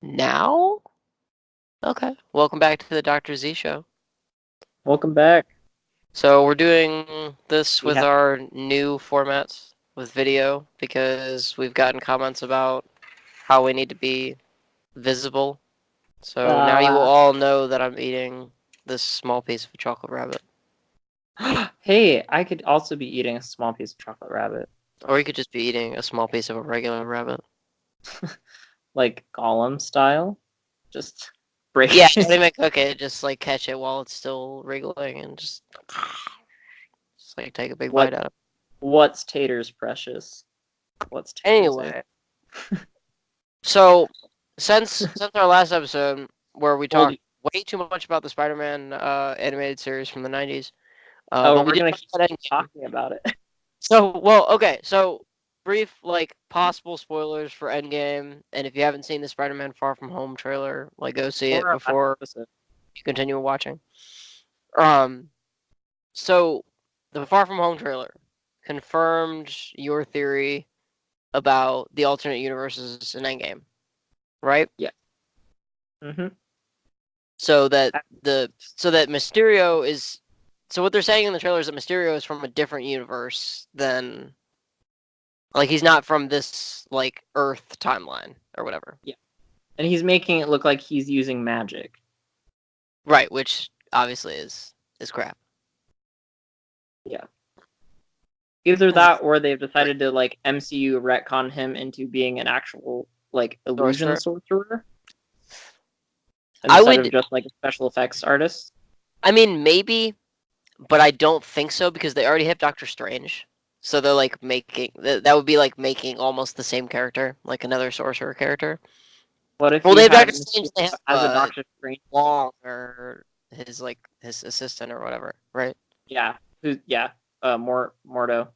Now? Okay. Welcome back to the Dr. Z Show. Welcome back. So we're doing this We with have our new formats with video because we've gotten comments about how we need to be visible. So now you will uh all know that I'm eating this small piece of a chocolate rabbit. hey, I could also be eating a small piece of chocolate rabbit. Or you could just be eating a small piece of a regular rabbit. Like Gollum style. Just break Yeah, don't it. even cook it. Just like catch it while it's still wriggling and just like take a big What bite out of it. what's taters precious? What's taters is? Anyway, so since our last episode where we Well, talked way too much about the Spider-Man animated series from the 90s, oh, but we we're did gonna talk keep about Endgame. talking about it. So, well, okay, so brief like possible spoilers for Endgame, and if you haven't seen the Spider-Man Far From Home trailer, like go see Or it our last before episode. you continue watching. Um, so the Far From Home trailer confirmed your theory about the alternate universes in Endgame, right? Yeah. Mm-hmm. So that Mysterio is so what they're saying in the trailer is that Mysterio is from a different universe than like he's not from this like Earth timeline or whatever. Yeah. And he's making it look like he's using magic. Right, which obviously is crap. Yeah. Either that or they've decided to like MCU retcon him into being an actual like illusion Sorcerer. sorcerer I instead of would just like a special effects artist. I mean maybe, but I don't think so because they already have Doctor Strange. So they're like making that would be like making almost the same character, like another sorcerer character. What if Well, you they have had Doctor Strange. Mysterio They have as a Doctor Strange? Wong or his assistant or whatever, right? Yeah, Mordo.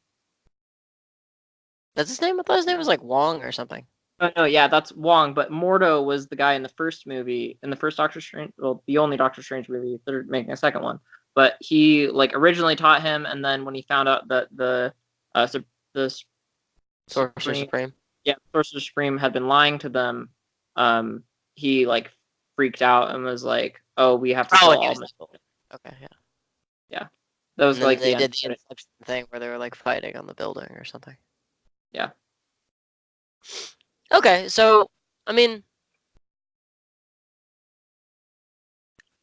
That's his name. I thought his name was like Wong or something. Oh no, yeah, that's Wong. But Mordo was the guy in the first movie, in the first Doctor Strange. Well, the only Doctor Strange movie. They're making a second one, but he like originally taught him, and then when he found out that uh the Sorcerer Supreme, Supreme. yeah, Sorcerer Supreme had been lying to them, he like freaked out and was like, "Oh, we have to Oh, kill and he all was Mysterio." okay, yeah. Yeah, that was And then like the they end did the credit. Inception thing where they were like fighting on the building or something. Yeah. Okay, so I mean,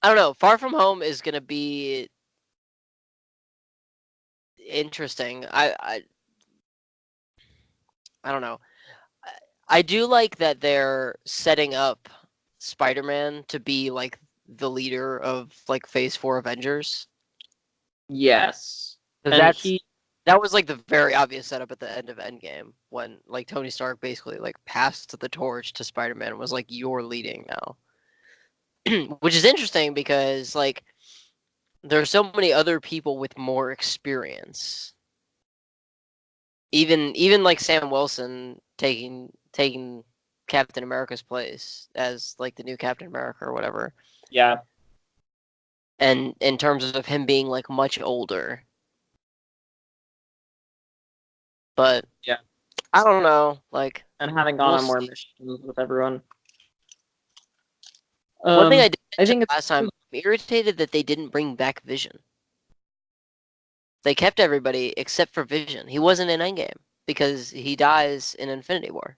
I don't know. Far From Home is gonna be interesting. I don't know. I do like that they're setting up Spider-Man to be like the leader of like Phase 4 Avengers. Yes. Because And he that was like the very obvious setup at the end of Endgame when like Tony Stark basically like passed the torch to Spider-Man and was like, "You're leading now," which is interesting because like there are so many other people with more experience. Even like Sam Wilson taking Captain America's place as like the new Captain America or whatever. yeah, And in terms of him being like much older, but yeah. I don't know. Like And having gone we'll on more see. missions with everyone. One thing I did I mention think last time, I'm irritated that they didn't bring back Vision. They kept everybody except for Vision. He wasn't in Endgame because he dies in Infinity War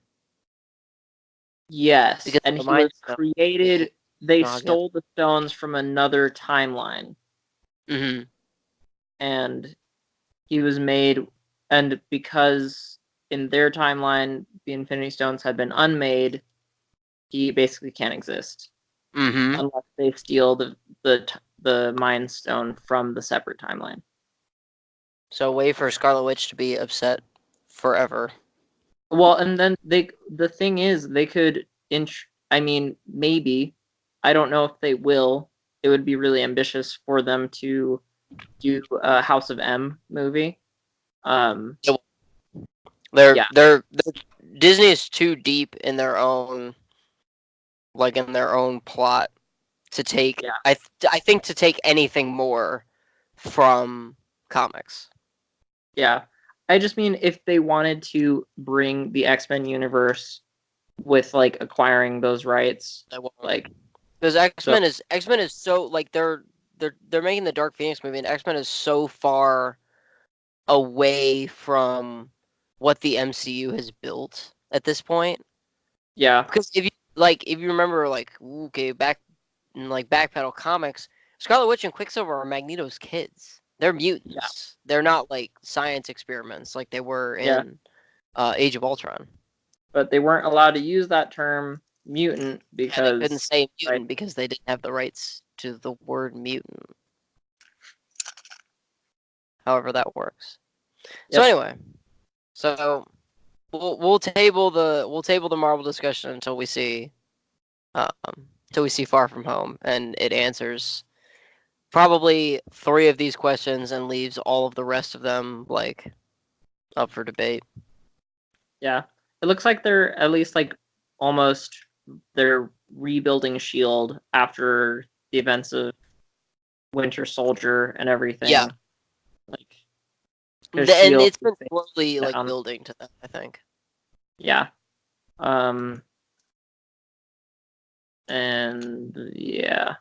yes, because of and the he was Mind Stone. created. They Oh, again. stole the stones from another timeline, Mm-hmm. and he was made. And because in their timeline the Infinity Stones had been unmade, he basically can't exist Mm-hmm. unless they steal the Mind Stone from the separate timeline. So wait for Scarlet Witch to be upset forever. Well, and then the thing is, they could I mean, maybe. I don't know if they will. It would be really ambitious for them to do a House of M movie. Um, They're yeah, they're, they're Disney is too deep in their own in their own plot to take. yeah, I think to take anything more from comics. yeah. I just mean if they wanted to bring the X-Men universe with like acquiring those rights, like because X-Men is so like they're making the Dark Phoenix movie, and X-Men is so far away from what the MCU has built at this point. Yeah. Because if you remember back in Backpedal Comics, Scarlet Witch and Quicksilver are Magneto's kids. They're mutants. Yeah. They're not like science experiments like they were in Age of Ultron. But they weren't allowed to use that term mutant because they couldn't say mutant because they didn't have the rights to the word mutant. However that works. Yep. So anyway, we'll table the Marvel discussion until we see Far From Home, and it answers probably 3 of these questions and leaves all of the rest of them like up for debate. Yeah, it looks like they're at least like almost they're rebuilding S.H.I.E.L.D. after the events of Winter Soldier and everything. Yeah, like and it's been slowly like building to that, I think. Yeah. And yeah.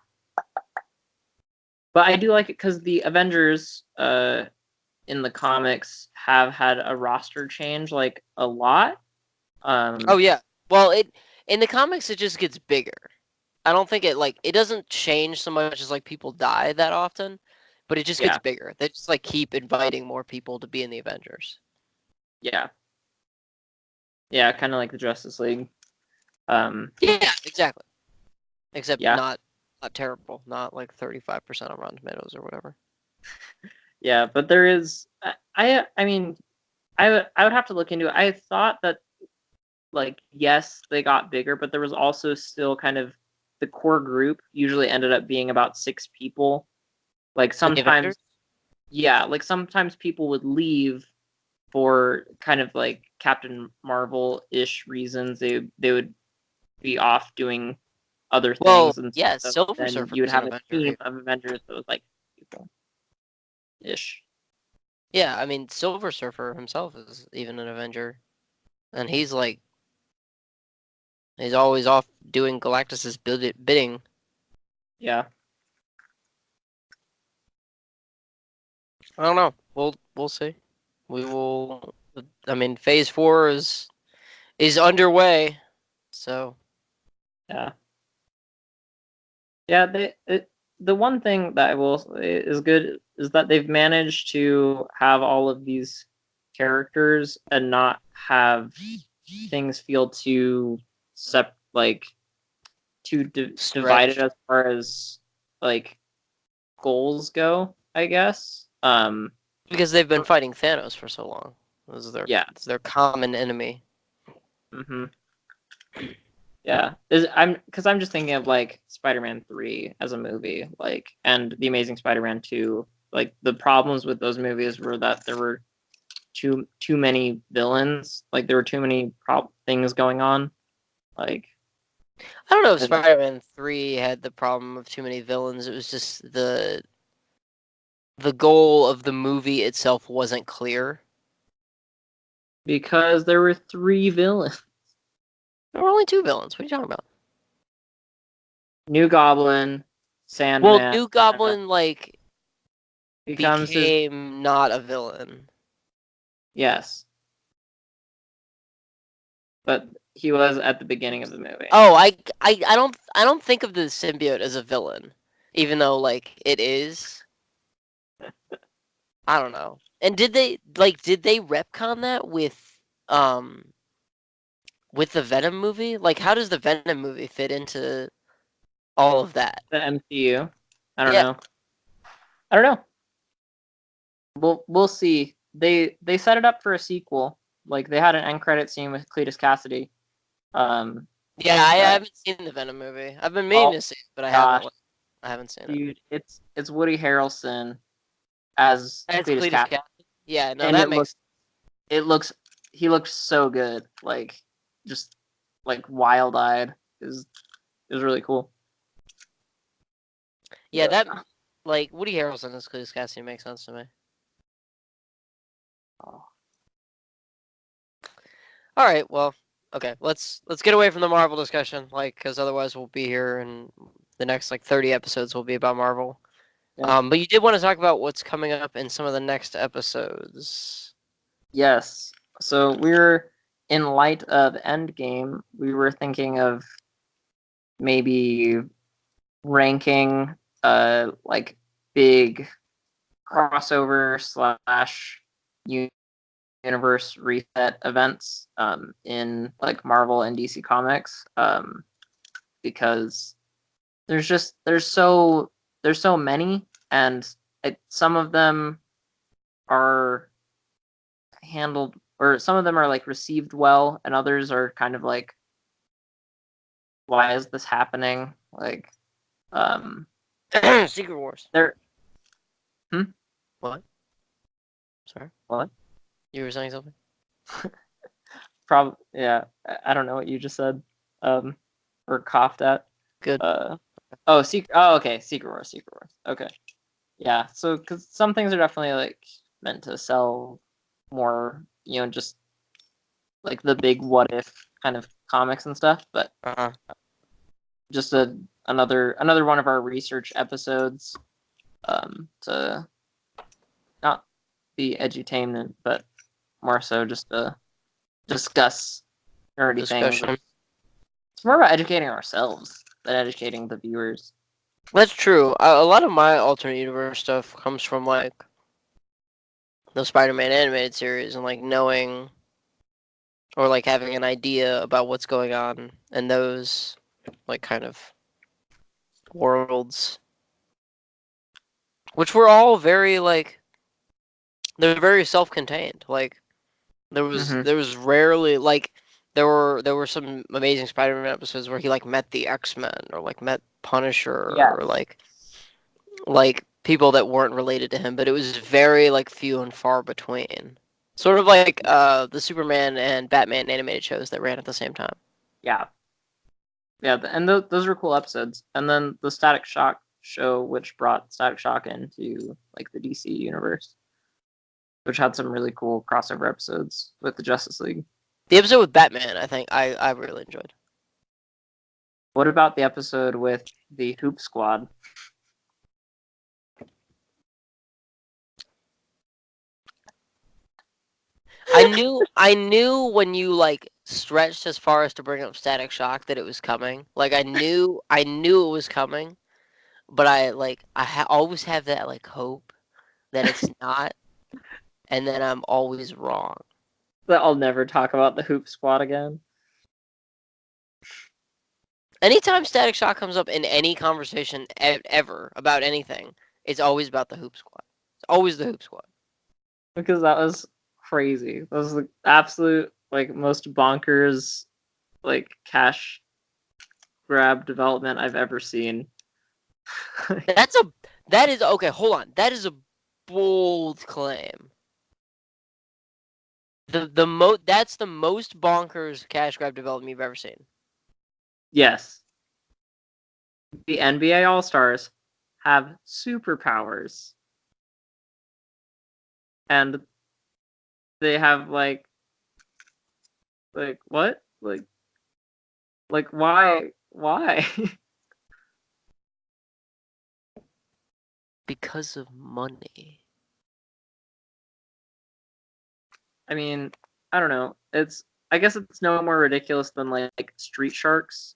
But I do like it because the Avengers in the comics have had a roster change like a lot. Oh yeah. Well, in the comics it just gets bigger. I don't think it doesn't change so much as like people die that often, but it just gets bigger. They just like keep inviting more people to be in the Avengers. Yeah. Yeah, kind of like the Justice League. Yeah, exactly. Except not terrible, not like 35% on Rotten Tomatoes or whatever. Yeah, but there is I mean I would have to look into it. I thought that like yes, they got bigger, but there was also still kind of the core group usually ended up being about 6 people. Like sometimes like sometimes people would leave for kind of like Captain Marvel-ish reasons. They would be off doing other things and stuff. Silver Surfer. You would have a team of Avengers that was like people ish. Yeah, I mean Silver Surfer himself is even an Avenger, and he's always off doing Galactus's bidding. Yeah. I don't know. We'll see. We will. I mean, Phase 4 is underway, so. Yeah. Yeah. The one thing that I will say is good is that they've managed to have all of these characters and not have things feel too divided as far as like goals go, I guess. Because they've been fighting Thanos for so long. This is their common enemy. Mm-hmm. Yeah, I'm just thinking of like Spider-Man 3 as a movie, like, and The Amazing Spider-Man 2. Like the problems with those movies were that there were too many villains. Like there were too many things going on. Like I don't know if Spider-Man 3 had the problem of too many villains. It was just the goal of the movie itself wasn't clear. Because there were 3 villains. There were only 2 villains. What are you talking about? New Goblin, Sandman. Well, New Goblin became not a villain. Yes. But he was at the beginning of the movie. Oh, I don't think of the symbiote as a villain, even though like it is. I don't know. And did they retcon that with the Venom movie? Like, how does the Venom movie fit into all of that? The MCU? I don't know. I don't know. We'll see. They set it up for a sequel. Like they had an end credit scene with Cletus Cassidy. Yeah, I haven't seen the Venom movie. I've been meaning to see it, but I haven't seen it. Dude, it's Woody Harrelson as Cletus Cassidy. Yeah, no, that makes. He looks so good, like just like wild-eyed. It was really cool. Yeah, that like Woody Harrelson as Cletus Cassidy makes sense to me. Oh. All right, well, okay, let's get away from the Marvel discussion, like, because otherwise we'll be here and the next like 30 episodes will be about Marvel. Yeah. But you did want to talk about what's coming up in some of the next episodes. Yes. So we're in light of Endgame, we were thinking of maybe ranking like big crossover slash universe reset events in like Marvel and DC Comics because there's so many and some of them are handled or some of them are like received well and others are kind of like why is this happening like Secret Wars. there What? Sorry, what you were saying something? probably yeah I don't know what you just said or coughed at Good. okay Secret Wars okay yeah so because some things are definitely like meant to sell more just like the big what if kind of comics and stuff but Uh-huh. just another one of our research episodes to not be edutainment but more so just to discuss nerdy things. Discussion. It's more about educating ourselves than educating the viewers. That's true. A lot of my alternate universe stuff comes from like the Spider-Man animated series and like knowing or like having an idea about what's going on in those like kind of worlds, which were all very like they're very self-contained. Like there was rarely like there were some amazing Spider-Man episodes where he like met the X-Men or like met Punisher Yeah, or like people that weren't related to him, but it was very like few and far between. Sort of like the Superman and Batman animated shows that ran at the same time. yeah, yeah, and those were cool episodes. And then the Static Shock show, which brought Static Shock into like the DC universe, which had some really cool crossover episodes with the Justice League. The episode with Batman, I think I really enjoyed. What about the episode with the Hoop Squad? I knew when you like stretched as far as to bring up Static Shock that it was coming. Like I knew it was coming, but always have that like hope that it's not, and then I'm always wrong. That I'll never talk about the Hoop Squad again. Anytime Static Shock comes up in any conversation ever about anything, it's always about the Hoop Squad. It's always the Hoop Squad. Because that was crazy. That was the absolute like most bonkers like cash grab development I've ever seen. That is okay, hold on. That is a bold claim. That's the most bonkers cash grab development you've ever seen. Yes. The NBA All-Stars have superpowers. And they have like what? Like why? Because of money. I mean, I don't know. I guess it's no more ridiculous than like Street Sharks,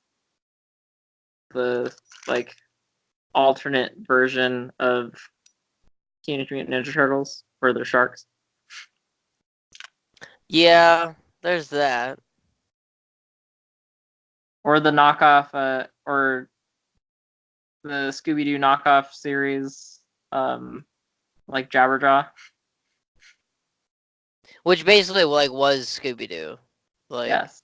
the like alternate version of Teenage Mutant Ninja Turtles, where they're sharks. Yeah, there's that. Or the knockoff, or the Scooby Doo knockoff series, like Jabberjaw. Which basically like was Scooby Doo. Like Yes.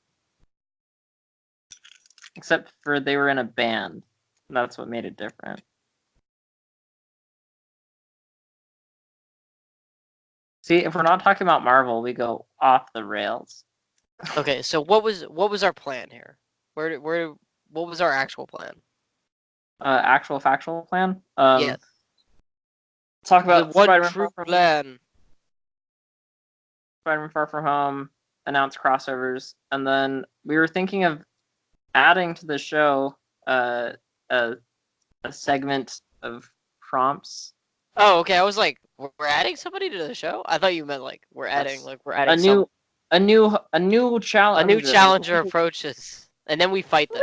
Except for they were in a band. That's what made it different. See, if we're not talking about Marvel, we go off the rails. okay, so what was our plan here? What was our actual plan? Actual factual plan. Yes. Talk The about one Spider-Man true plan. Spider-Man Far From Home. announce crossovers, and then we were thinking of adding to the show a segment of prompts. Oh, okay. I was like, we're adding somebody to the show? I thought you meant like we're adding a new challenger. A new challenger approaches, and then we fight them.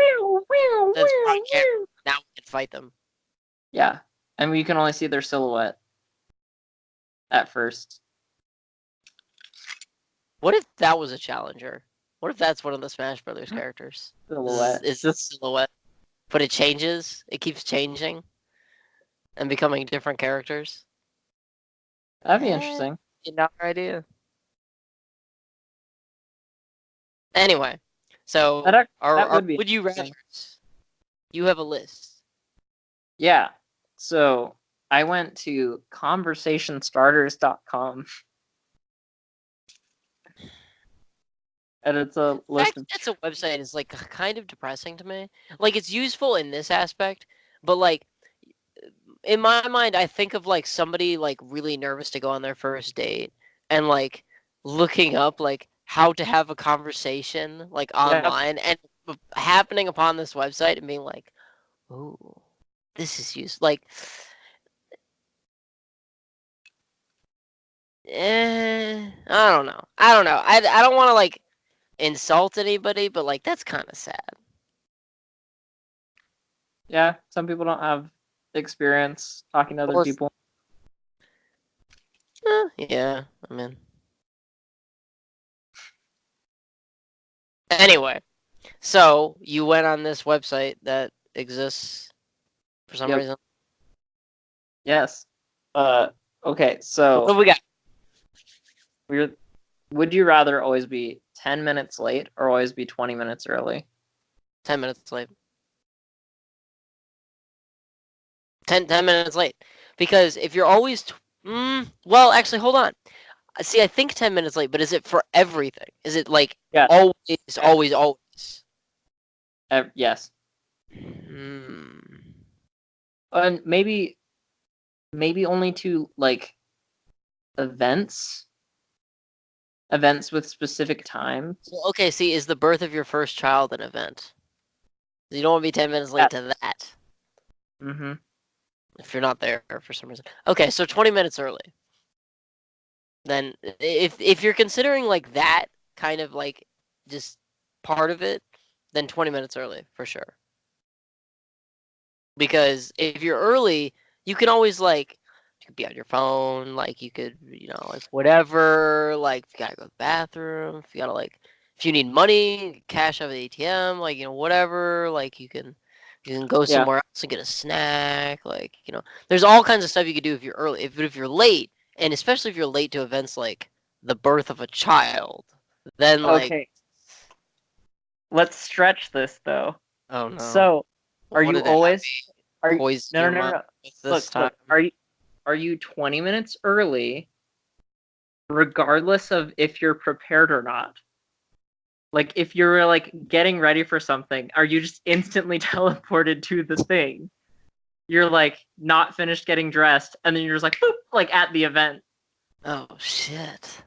That's front camera. Now we can fight them. Yeah, and we can only see their silhouette at first. What if that was a challenger? What if that's one of the Smash Brothers characters? Silhouette. Is this silhouette? But it changes. It keeps changing and becoming different characters. That'd be interesting. Another idea. Anyway, so would you rather? You have a list. Yeah. So I went to conversationstarters.com. And it's a list of... That's a website is like kind of depressing to me. Like it's useful in this aspect, but like in my mind, I think of like somebody like really nervous to go on their first date and like looking up like how to have a conversation like online and happening upon this website and being like, "Ooh, this is useful." Like, I don't know. I don't want to like insult anybody, but like that's kind of sad. Yeah, some people don't have experience talking to other people. Yeah, I mean. Anyway, so you went on this website that exists for some reason. Yes. Okay, so what do we got? Would you rather always be 10 minutes late or always be 20 minutes early? 10 minutes late. 10 minutes late. Because if you're always... well, actually, hold on. See, I think 10 minutes late, but is it for everything? Is it like always? Yes. And maybe only to like events with specific times. Well, okay, see, is the birth of your first child an event? You don't want to be 10 minutes late to that. Mm-hmm. If you're not there for some reason. Okay, so 20 minutes early. Then if you're considering like that kind of like just part of it, then 20 minutes early for sure. Because if you're early, you can always like you could be on your phone, like you could, like whatever, like if you gotta go to the bathroom, if you need money, cash out of the ATM, like whatever, like you can go somewhere else and get a snack, like there's all kinds of stuff you could do if you're early. If you're late, and especially if you're late to events like the birth of a child, then okay. Let's stretch this though. Oh no. So, are you always no. Look, are you 20 minutes early regardless of if you're prepared or not? Like if you're like getting ready for something, are you just instantly teleported to the thing? You're like not finished getting dressed and then you're just like boop, like at the event. Oh shit.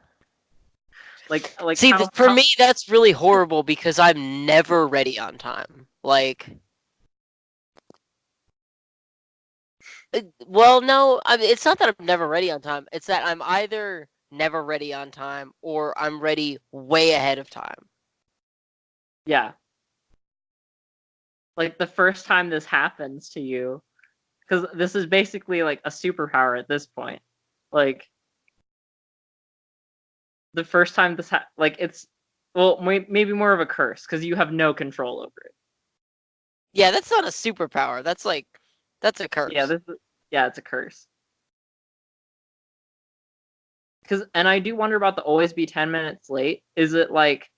Like see, for me that's really horrible because I'm never ready on time. Like well, no, I mean, it's not that I'm never ready on time. It's that I'm either never ready on time or I'm ready way ahead of time. Yeah. Like the first time this happens to you, because this is basically like a superpower at this point. Like the first time this like it's maybe more of a curse because you have no control over it. Yeah, that's not a superpower. That's a curse. Yeah, it's a curse. And I do wonder about the always be 10 minutes late. Is it like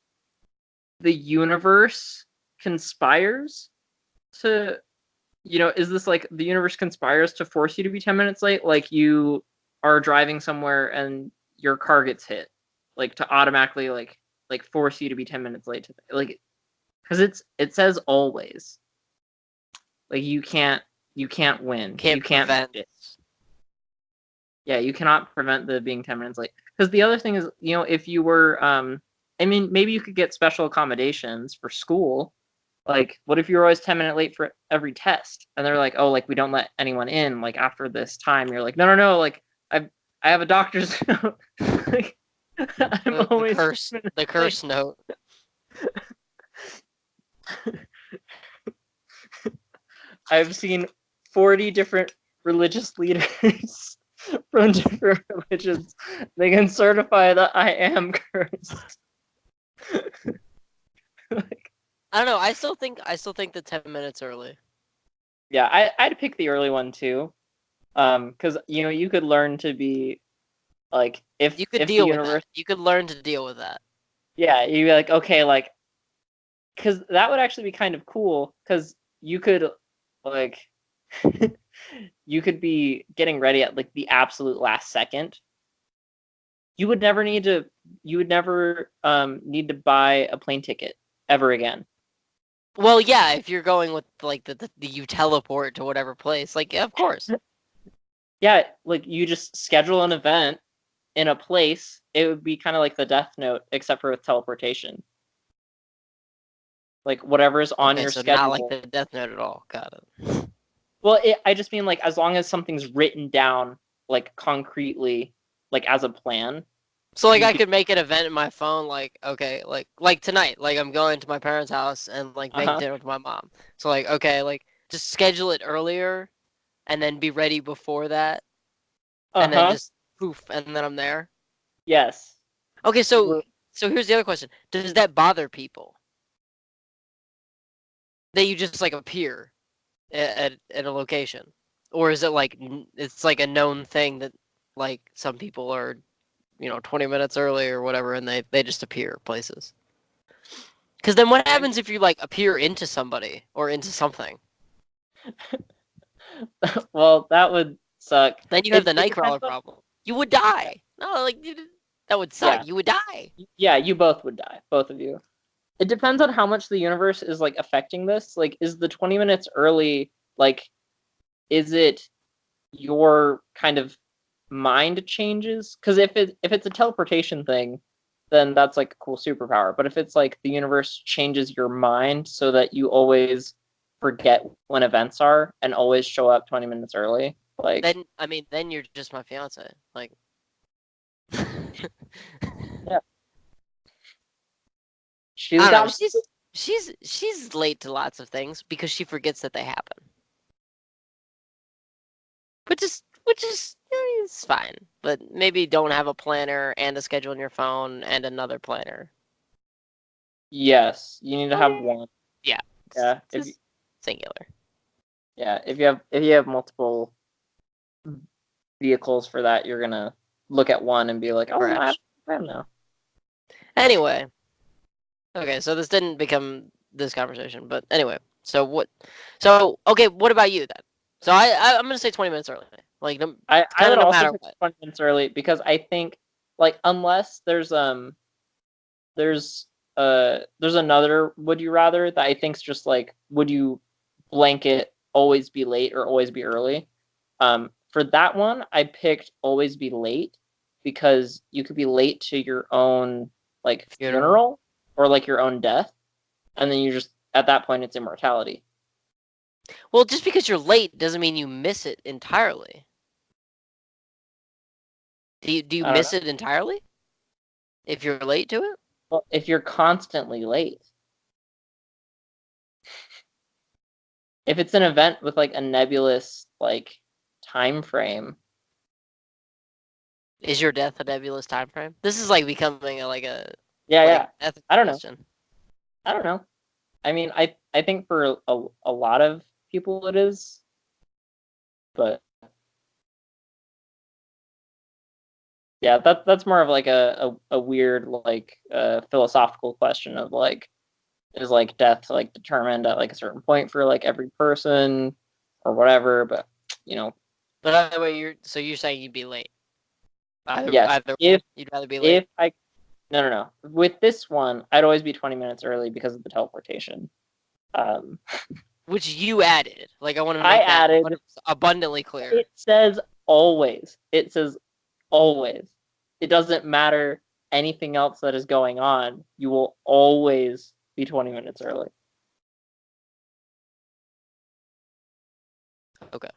the universe conspires to, is this like the universe conspires to force you to be 10 minutes late? Like you are driving somewhere and your car gets hit, like to automatically like force you to be 10 minutes late to like, because it says always. Like you can't win. You can't prevent it. Yeah, you cannot prevent the being 10 minutes late. Because the other thing is, if you were I mean, maybe you could get special accommodations for school. Like, what if you're always 10 minutes late for every test? And they're like, oh, like we don't let anyone in like after this time. You're like, no, like I have a doctor's note. Like, I'm The always curse, 10 minutes the late. curse note. I've seen 40 different religious leaders from different religions. They can certify that I am cursed. Like, I don't know. I still think the 10 minutes early. yeah, I'd pick the early one too. Because you could learn to be like You could if the deal with universe, that. You could learn to deal with that. yeah, you'd be like, okay, like, because that would actually be kind of cool. Because you could like you could be getting ready at like the absolute last second. You would never need to buy a plane ticket ever again. Well, yeah, if you're going with like the you teleport to whatever place, like yeah, of course. Yeah, like you just schedule an event in a place. It would be kind of like the Death Note, except for with teleportation. Like whatever's on Okay, your so not like schedule. the Death Note at all. Got it. Well, I just mean like as long as something's written down like concretely, like as a plan, So like you I could. could make an event in my phone, like okay, like tonight, like I'm going to my parents' house and like making Uh-huh. dinner with my mom. So like okay, like just schedule it earlier, and then be ready before that, and then Uh-huh. just poof, and then I'm there. Yes. Okay, so You here's the other question: does that bother people that you just like appear at a location, or is it like it's like a known thing that like some people are 20 minutes early or whatever, and they just appear places? Because then what I happens if you like appear into somebody or into something? well, that would suck. Then you have It the it depends Nightcrawler on. problem. You would die. No, like that would suck. Yeah. You would die. Yeah, you both would die, both of you. It depends on how much the universe is like affecting this. Like, is the 20 minutes early, like, is it your kind of mind changes? Because if it's a teleportation thing, then that's like a cool superpower. But if it's like the universe changes your mind so that you always forget when events are and always show up 20 minutes early, like, Then I mean, then you're just my fiance. Like, I yeah, she's don't know. got. She's late to lots of things because she forgets that they happen. Which is it's fine, but maybe don't have a planner and a schedule on your phone and another planner. Yes, you need to have one. Yeah, Yeah, just singular. if you have multiple vehicles for that, you're gonna look at one and be like, oh, I don't know. Anyway, okay, so this didn't become this conversation, but anyway, so what? So okay, what about you then? So I'm gonna say 20 minutes early. Like, I kind of would no also matter pick what. 20 minutes early because I think like unless there's there's another would you rather that I think's just like would you blanket always be late or always be early. For that one, I picked always be late because you could be late to your own like funeral or like your own death, and then you just at that point it's immortality. Well, just because you're late doesn't mean you miss it entirely. Do you I don't miss know. it entirely if you're late to it? Well, if you're constantly late, if it's an event with like a nebulous like time frame. Is your death a nebulous time frame? This is like becoming like a Yeah. ethics I don't know. question. I don't know. I mean, I think for a lot of people it is, but yeah, that's more of like a weird like philosophical question of like is like death like determined at like a certain point for like every person or whatever, but you know, But either way, you're saying you'd be late. yes, Either way, you'd rather be late. if I no. With this one, I'd always be 20 minutes early because of the teleportation. Um, Which you added. Like I want to I make that added. abundantly clear. It says always. It says always. It doesn't matter anything else that is going on, you will always be 20 minutes early. Okay.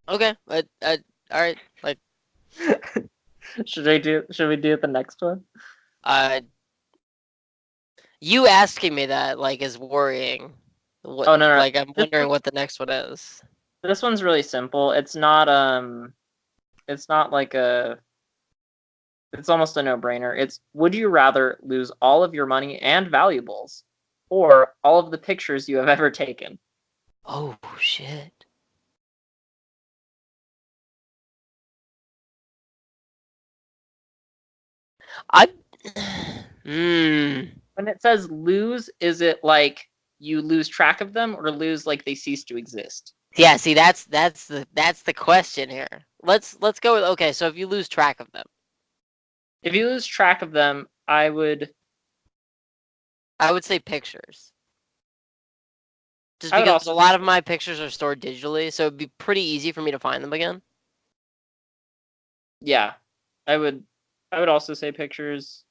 Okay. All right. Like, Should we do the next one? you asking me that like is worrying. What? Oh no. Like, I'm wondering what the next one is. This one's really simple. It's not like a. It's almost a no-brainer. It's, would you rather lose all of your money and valuables, or all of the pictures you have ever taken? Oh shit. I. When it says lose, is it like you lose track of them, or lose like they cease to exist? Yeah. See, that's the question here. Let's go with, okay. So if you lose track of them, If you lose track of them, I would say pictures. Just I would because a also lot of my pictures are stored digitally, so it'd be pretty easy for me to find them again. yeah, I would also say pictures,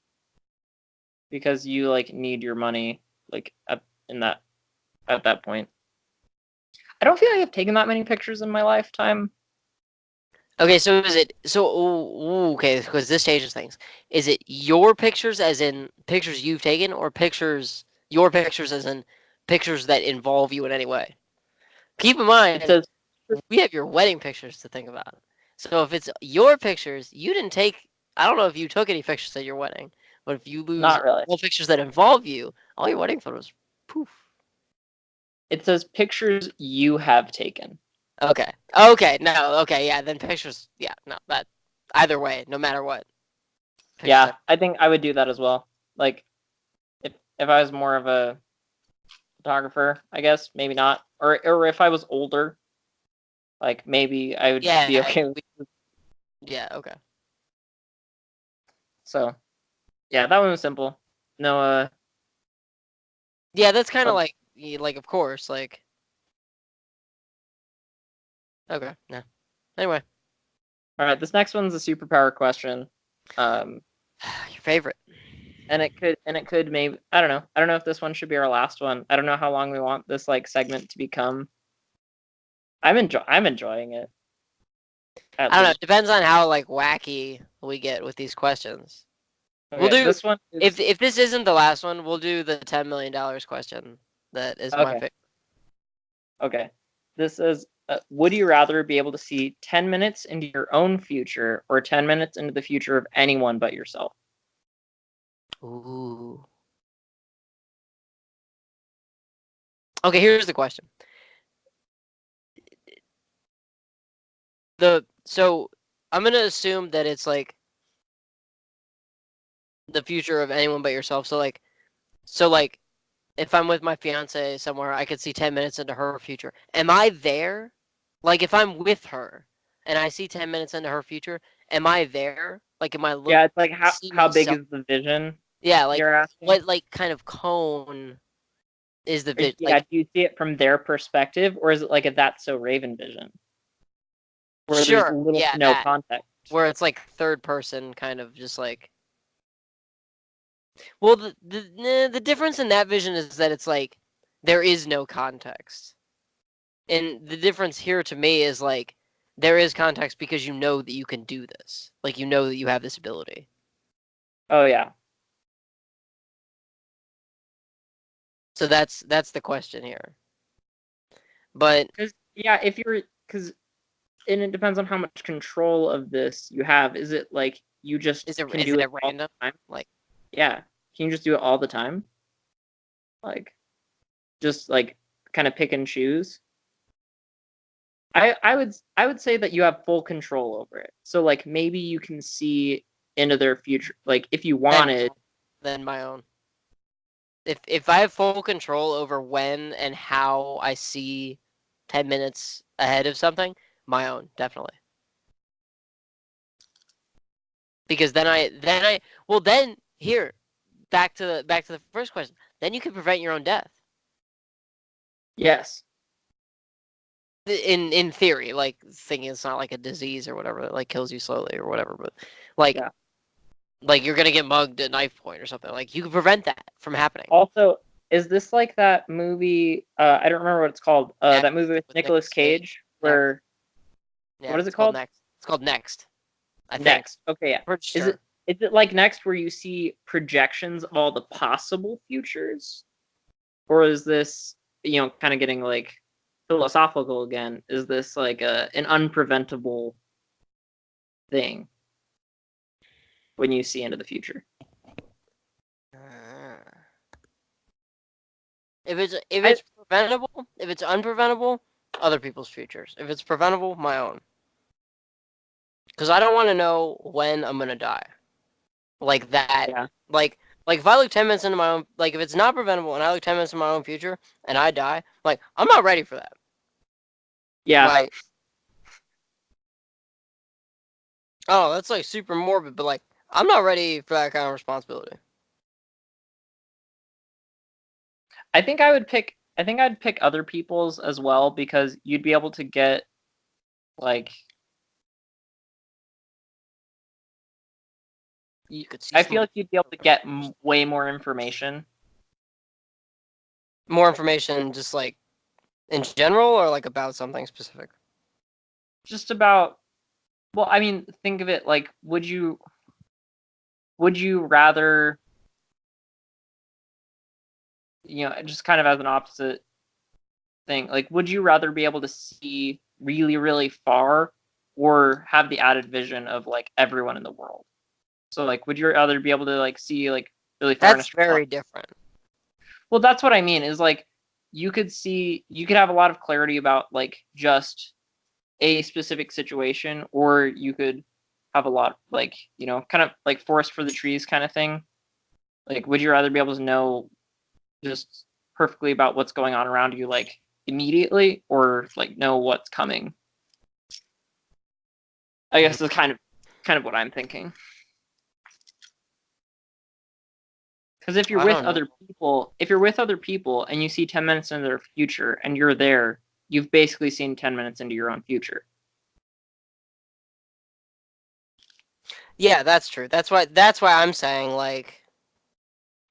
because you like need your money like at that point. I don't feel like I've taken that many pictures in my lifetime. Okay, so is it okay? Because this changes things. Is it your pictures, as in pictures you've taken, or your pictures, as in pictures that involve you in any way? Keep in It mind, says we have your wedding pictures to think about. So if it's your pictures, you didn't take. I don't know if you took any pictures at your wedding, but if you lose not really. all pictures that involve you, all your wedding photos, poof. It says pictures you have taken. Okay. Okay. No. Okay. Yeah. Then pictures. Yeah. No. That. Either way, no matter what. Yeah, I think I would do that as well. Like, if I was more of a photographer, I guess maybe not, or if I was older, like maybe I would be okay with. Yeah. Okay. So, yeah, that one was simple. No, Yeah, that's kind of like, of course, like. Okay. Yeah. Anyway, all right, this next one's a superpower question. your favorite. And it could maybe, I don't know. I don't know if this one should be our last one. I don't know how long we want this like segment to become. I'm enjoying it. I don't know. It depends on how like wacky we get with these questions. Okay, We'll do this one. if this isn't the last one, we'll do the $10 million question. That is my favorite. Okay. This is, would you rather be able to see 10 minutes into your own future, or 10 minutes into the future of anyone but yourself? Ooh. Okay, here's the question. So I'm gonna assume that it's like the future of anyone but yourself. So like if I'm with my fiance somewhere, I could see 10 minutes into her future. Am I there? Like if I'm with her and I see 10 minutes into her future, am I there? Like am I looking? Yeah, it's like how big is the vision? Yeah, like You're asking? what like kind of cone is the vision? Yeah, Like, do you see it from their perspective, or is it like a That's So Raven vision, where there's sure, little yeah, to no that. context? Where it's like third person kind of just like. Well, the difference in that vision is that it's like there is no context. And the difference here to me is like there is context because you know that you can do this. Like you know that you have this ability. Oh yeah. So that's the question here. But Yeah, if you're, because, and it depends on how much control of this you have. Is it like you just is it can do it a all random? the time? Like Yeah, can you just do it all the time? Like, just like kind of pick and choose? I would say that you have full control over it. So like maybe you can see into their future, like if you wanted. then my own. If I have full control over when and how I see 10 minutes ahead of something, my own, definitely. Because then here, back to the first question. Then you can prevent your own death. Yes. in theory, like thinking it's not like a disease or whatever that like kills you slowly or whatever, but like Yeah. like you're gonna get mugged at knife point or something. Like you can prevent that from happening. Also, is this like that movie? I don't remember what it's called. Next, That movie with with Nicolas Nicolas Cage. Cage, Next. where Yeah, what is it it's called called? Next. It's called Next. I think. Next. Okay, yeah. Pretty Is sure. it like Next where you see projections of all the possible futures, or is this kind of getting like philosophical again? Is this like an unpreventable thing when you see into the future? Uh, if it's preventable, if it's unpreventable, other people's futures. If it's preventable, my own. Because I don't want to know when I'm gonna die. Like that. Yeah. Like if I look 10 minutes into my own, like if it's not preventable and I look 10 minutes in my own future and I die, like I'm not ready for that. Yeah. Like, oh, that's like super morbid, but like I'm not ready for that kind of responsibility. I think I'd pick other people's as well because you'd be able to get like You could see I feel like you'd be able to get way more information. more information, just like in general, or like about something specific. Just about well, I mean, think of it like would you rather just kind of as an opposite thing, like would you rather be able to see really really far or have the added vision of like everyone in the world? So like would you rather be able to like see like really far in a That's straight line? very different. Well, that's what I mean is like you could have a lot of clarity about like just a specific situation, or you could have a lot like, kind of like forest for the trees kind of thing. Like, would you rather be able to know just perfectly about what's going on around you like immediately, or like know what's coming? I guess is kind of what I'm thinking. Because if you're with other people and you see 10 minutes into their future and you're there, you've basically seen 10 minutes into your own future. Yeah, that's true. That's why I'm saying like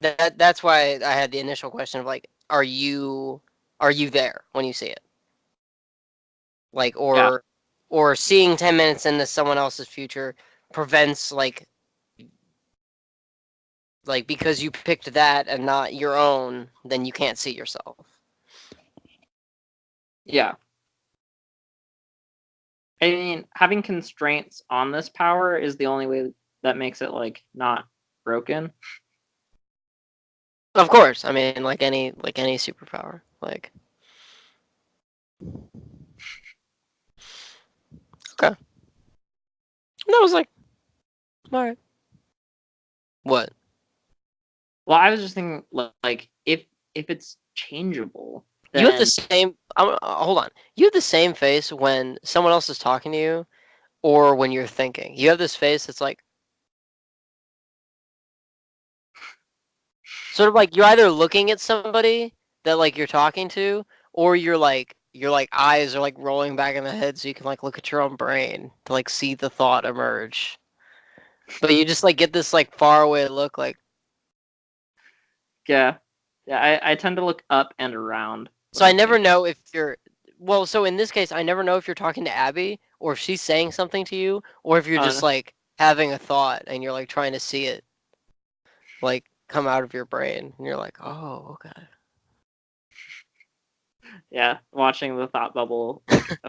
that's why I had the initial question of like, are you there when you see it? Like Yeah. or seeing 10 minutes into someone else's future prevents like because you picked that and not your own, then you can't see yourself. Yeah. I mean, having constraints on this power is the only way that makes it like not broken. Of course, I mean like any superpower. Like okay. And that was like all right. What? Well, I was just thinking like if it's changeable, You have the then same hold on. You have the same face when someone else is talking to you or when you're thinking. You have this face that's like sort of like you're either looking at somebody that like you're talking to, or your like eyes are like rolling back in the head so you can like look at your own brain to like see the thought emerge. But you just like get this like far away look like yeah. Yeah, I tend to look up and around so when I I'm never thinking. know if you're well, so in this case I never know if you're talking to Abby or if she's saying something to you or if you're just No. like having a thought and you're like trying to see it like come out of your brain and you're like, "Oh, okay." Yeah, watching the thought bubble, like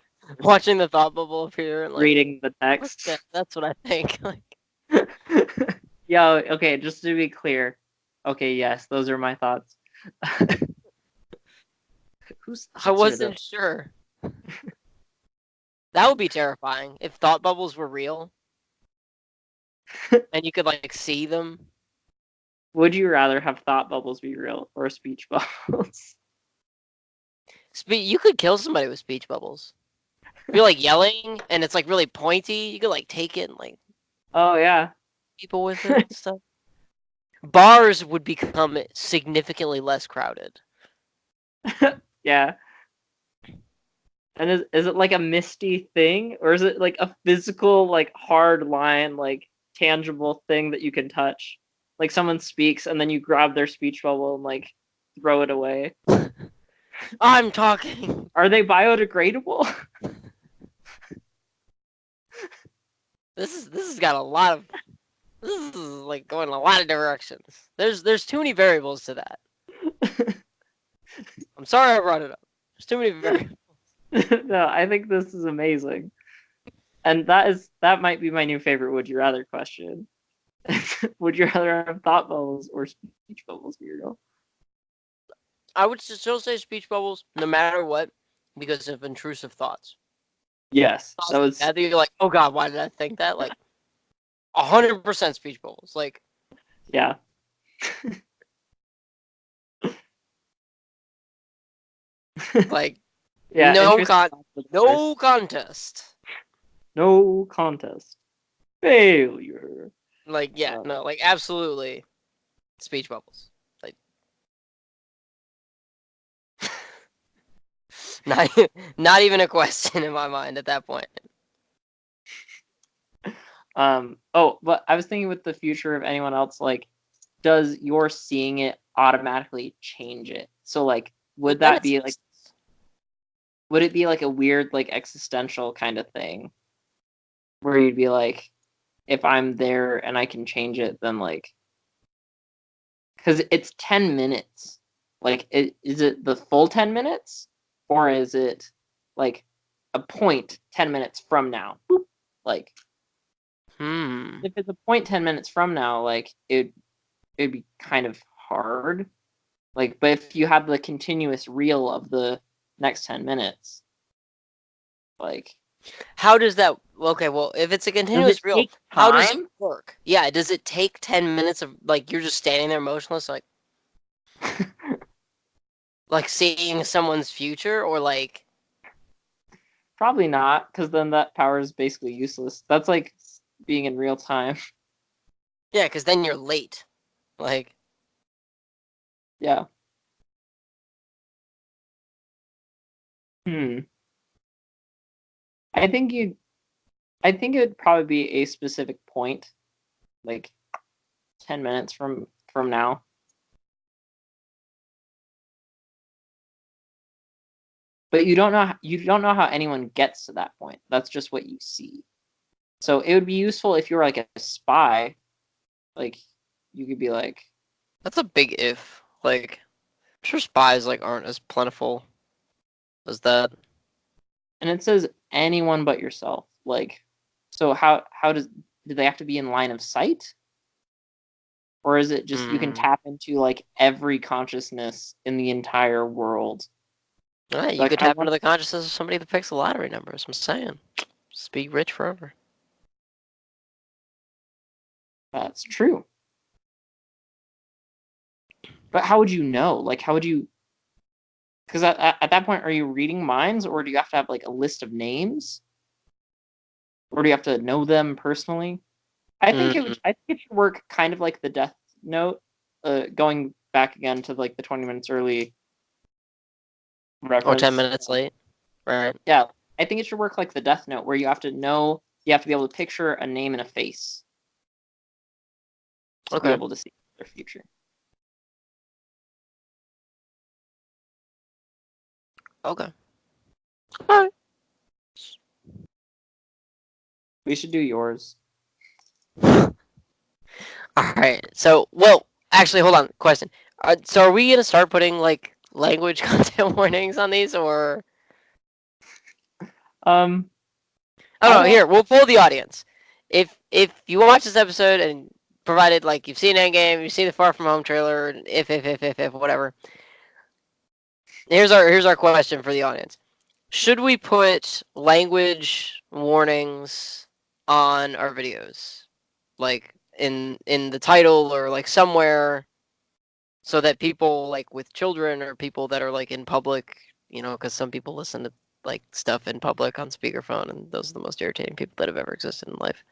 Watching the thought bubble appear and like reading the text. okay, that's what I think. Like Yo, okay, just to be clear. Okay, yes, those are my thoughts. Whose thoughts I are wasn't those? sure. That would be terrifying if thought bubbles were real and you could like see them. Would you rather have thought bubbles be real or speech bubbles? You could kill somebody with speech bubbles. If you're like yelling and it's like really pointy, you could like take it and like Oh yeah. people with it and stuff. Bars would become significantly less crowded. Yeah. And is it like a misty thing, or is it like a physical, like hard line, like tangible thing that you can touch? Like someone speaks and then you grab their speech bubble and like throw it away. I'm talking. Are they biodegradable? This has got a lot of. This is like going in a lot of directions. There's too many variables to that. I'm sorry I brought it up. There's too many variables. No, I think this is amazing. And that might be my new favorite would you rather question. Would you rather have thought bubbles or speech bubbles, Muriel? I would still say speech bubbles, no matter what, because of intrusive thoughts. Yes. Thoughts That was that you're like, oh god, why did I think that? Like, 100% speech bubbles. Like, yeah. like Yeah, no no contest. No contest. Failure. Like, yeah, no, like absolutely speech bubbles. Like not even a question in my mind at that point. Oh, but I was thinking with the future of anyone else, like, does your seeing it automatically change it? So like would that be like would it be like a weird like existential kind of thing where you'd be like, if I'm there and I can change it, then like, because it's 10 minutes. Like, is it the full 10 minutes? Or is it like a point 10 minutes from now? Like, if it's a point 10 minutes from now, like, it'd be kind of hard. Like, but if you have the continuous reel of the next 10 minutes, like, how does that? Okay, well, if it's a continuous reel, how does it work? Yeah, does it take 10 minutes of like you're just standing there motionless, like, like seeing someone's future, or like? Probably not, because then that power is basically useless. That's like being in real time. Yeah, because then you're late. Like, Yeah. I think it would probably be a specific point, like 10 minutes from now. But you don't know how anyone gets to that point. That's just what you see. So it would be useful if you were like a spy. Like you could be like, that's a big if. Like, I'm sure spies like aren't as plentiful as that. and it says anyone but yourself. Like, so how do they have to be in line of sight? Or is it just you can tap into like every consciousness in the entire world? Right, you could tap into the consciousness of somebody that picks the lottery numbers. I'm saying, just be rich forever. That's true. But how would you know? Like, how would you? Because at that point, are you reading minds, or do you have to have like a list of names, or do you have to know them personally? I think it should work kind of like the Death Note. Going back again to like the 20 minutes early reference. Or 10 minutes late, right? Yeah, I think it should work like the Death Note, where you have to know, you have to be able to picture a name and a face to be able to see their future. Okay. All right. We should do yours. All right. So, well, actually, hold on. Question. So, are we gonna start putting like language content warnings on these, or? I don't know. Here, we'll poll the audience. If you watch this episode and provided like you've seen Endgame, you've seen the Far From Home trailer, if whatever. Here's our question for the audience. Should we put language warnings on our videos, like in the title or like somewhere, so that people like with children or people that are like in public, because some people listen to like stuff in public on speakerphone, and those are the most irritating people that have ever existed in life.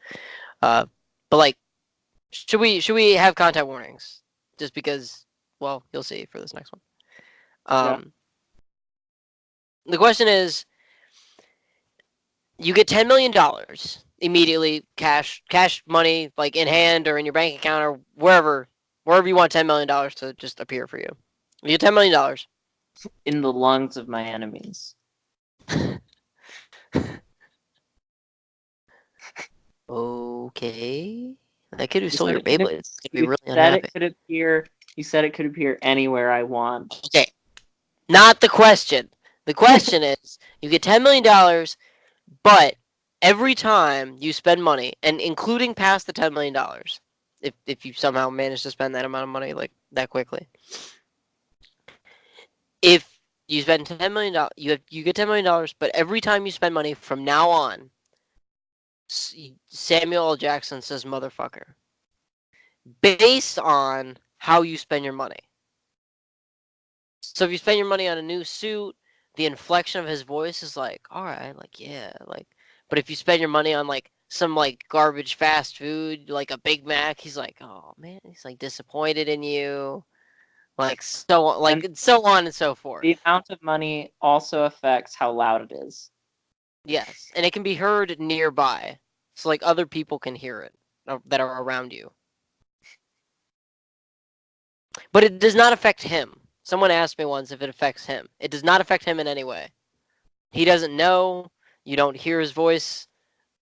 But like, should we have content warnings? Just because, well, you'll see for this next one. The question is, You get $10 million immediately, cash money, like in hand or in your bank account or wherever you want $10 million to just appear for you. You get $10 million. In the lungs of my enemies. Okay. That kid who You stole said your it could- Beyblades is gonna be really said unhappy. it could appear. You said it could appear anywhere I want. Okay. Not the question. The question is, you get $10 million, but every time you spend money, and including past the $10 million, if you somehow manage to spend that amount of money like that quickly, if you spend $10 million, you get $10 million, but every time you spend money from now on, Samuel L. Jackson says motherfucker, based on how you spend your money. So if you spend your money on a new suit, the inflection of his voice is like, all right, like, yeah, like. But if you spend your money on like some like garbage fast food, like a Big Mac, he's like, oh man, he's like disappointed in you, like so on and so forth. The amount of money also affects how loud it is. Yes, and it can be heard nearby, so like other people can hear it that are around you. But it does not affect him. Someone asked me once if it affects him. It does not affect him in any way. He doesn't know. You don't hear his voice,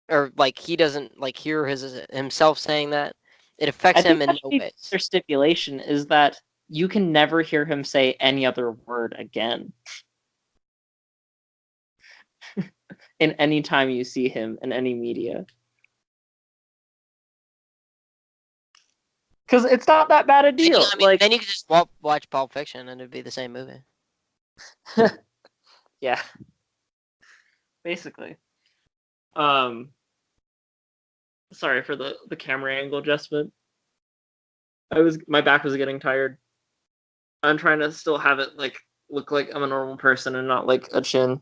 or like he doesn't like hear himself saying that. It affects I think him in no ways. their stipulation is that you can never hear him say any other word again. In any time you see him in any media. Because it's not that bad a deal. Then you could just watch Pulp Fiction and it'd be the same movie. Yeah. Basically. Sorry for the camera angle adjustment. My back was getting tired. I'm trying to still have it like look like I'm a normal person and not like a chin.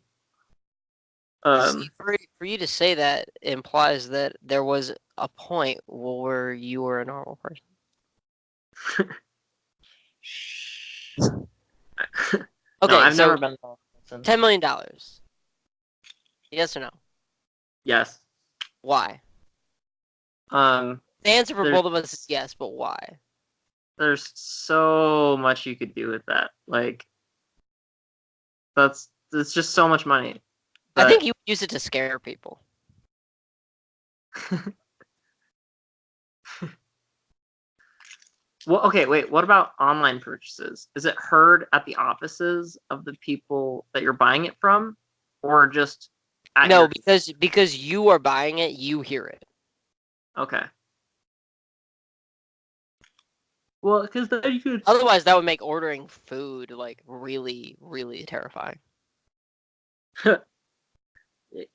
See, for you to say that implies that there was a point where you were a normal person. Okay, no, I've so never been a normal person. $10 million. Yes or no? Yes. Why? The answer for both of us is yes, but why? There's so much you could do with that. Like, it's just so much money. I think you use it to scare people. Well, okay, wait. What about online purchases? Is it heard at the offices of the people that you're buying it from, or just at no? Because you are buying it, you hear it. Okay. Well, because then you could. Otherwise, that would make ordering food like really, really terrifying.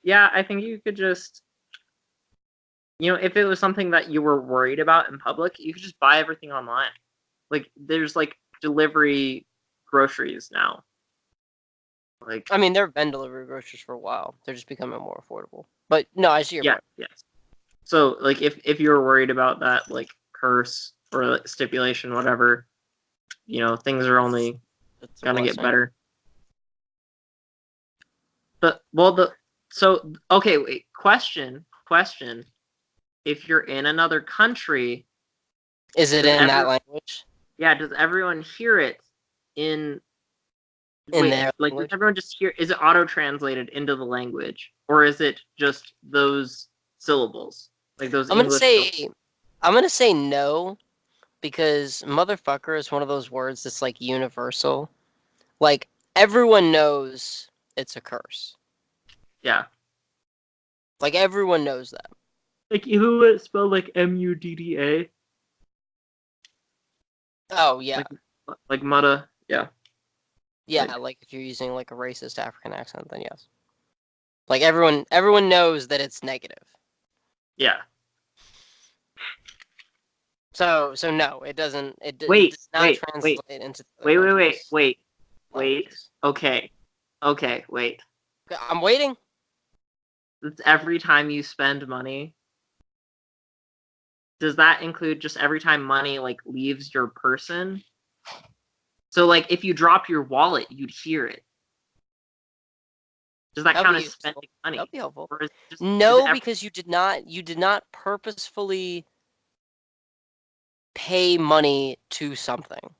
Yeah, I think you could just. If it was something that you were worried about in public, you could just buy everything online. Like, there's like delivery groceries now. Like, I mean, there have been delivery groceries for a while. They're just becoming more affordable. But no, I see your point. Yes. So, like, if you were worried about that, like, curse or stipulation, whatever, things are only gonna get better. But okay, wait. Question. If you're in another country, is it in that language? Yeah. Does everyone hear it in their like? Does everyone just hear? Is it auto translated into the language, or is it just those syllables, like those English syllables? I'm gonna say no, because motherfucker is one of those words that's like universal. Like everyone knows it's a curse. Yeah. Like everyone knows that. Like even when it's spelled like Mudda. Oh yeah. Like mutta, yeah. Yeah, like if you're using like a racist African accent, then yes. Like everyone knows that it's negative. Yeah. So no, it doesn't. It does not translate into. Wait. Okay, wait. I'm waiting. It's every time you spend money. Does that include just every time money like leaves your person? So like if you drop your wallet, you'd hear it. Does that That'd count be as spending money? That'd be helpful. Or is it just, No, because you did not purposefully pay money to something.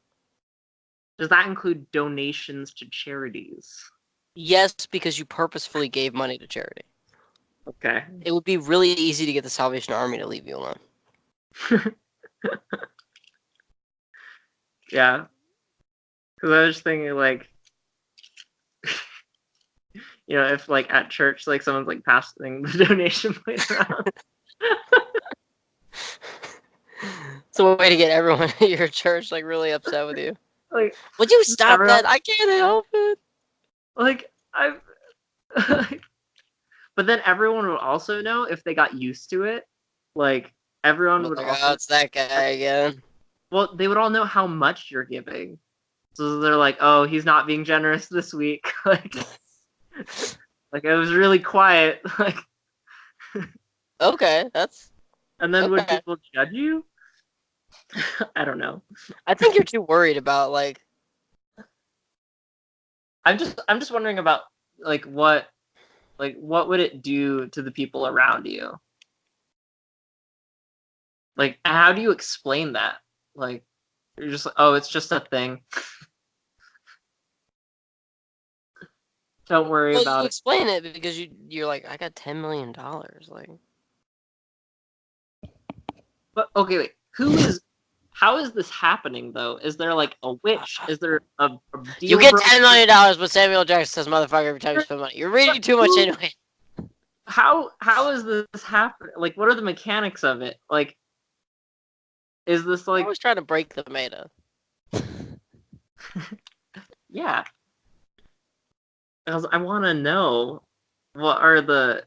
does that include donations to charities? Yes, because you purposefully gave money to charity. Okay. It would be really easy to get the Salvation Army to leave you alone. Yeah. Because I was just thinking, like, you know, if, like, at church, like, someone's, like, passing the donation plate around. It's a way to get everyone at your church, like, really upset with you. Like, would you stop everyone, that? I can't help it. Like, I've... But then everyone would also know if they got used to it. Like, everyone would also... it's that guy again. Well, they would all know how much you're giving. So they're like, oh, he's not being generous this week. Like it was really quiet. Like, okay, that's... And then would people judge you? I don't know. I think you're too worried about, like... I'm just wondering about, like, what would it do to the people around you? Like, how do you explain that? Like, you're just like, oh, it's just a thing. Don't worry about it. Explain it because you're like, I got $10 million. Like, but okay, wait. How is this happening though? Is there like a witch? Is there a deal? You get $10 million, but Samuel Jackson says motherfucker every time you spend money. You're reading too much into it. How is this happening? Like, what are the mechanics of it? Like, is this like? I was trying to break the meta. Yeah. Because I want to know what are the,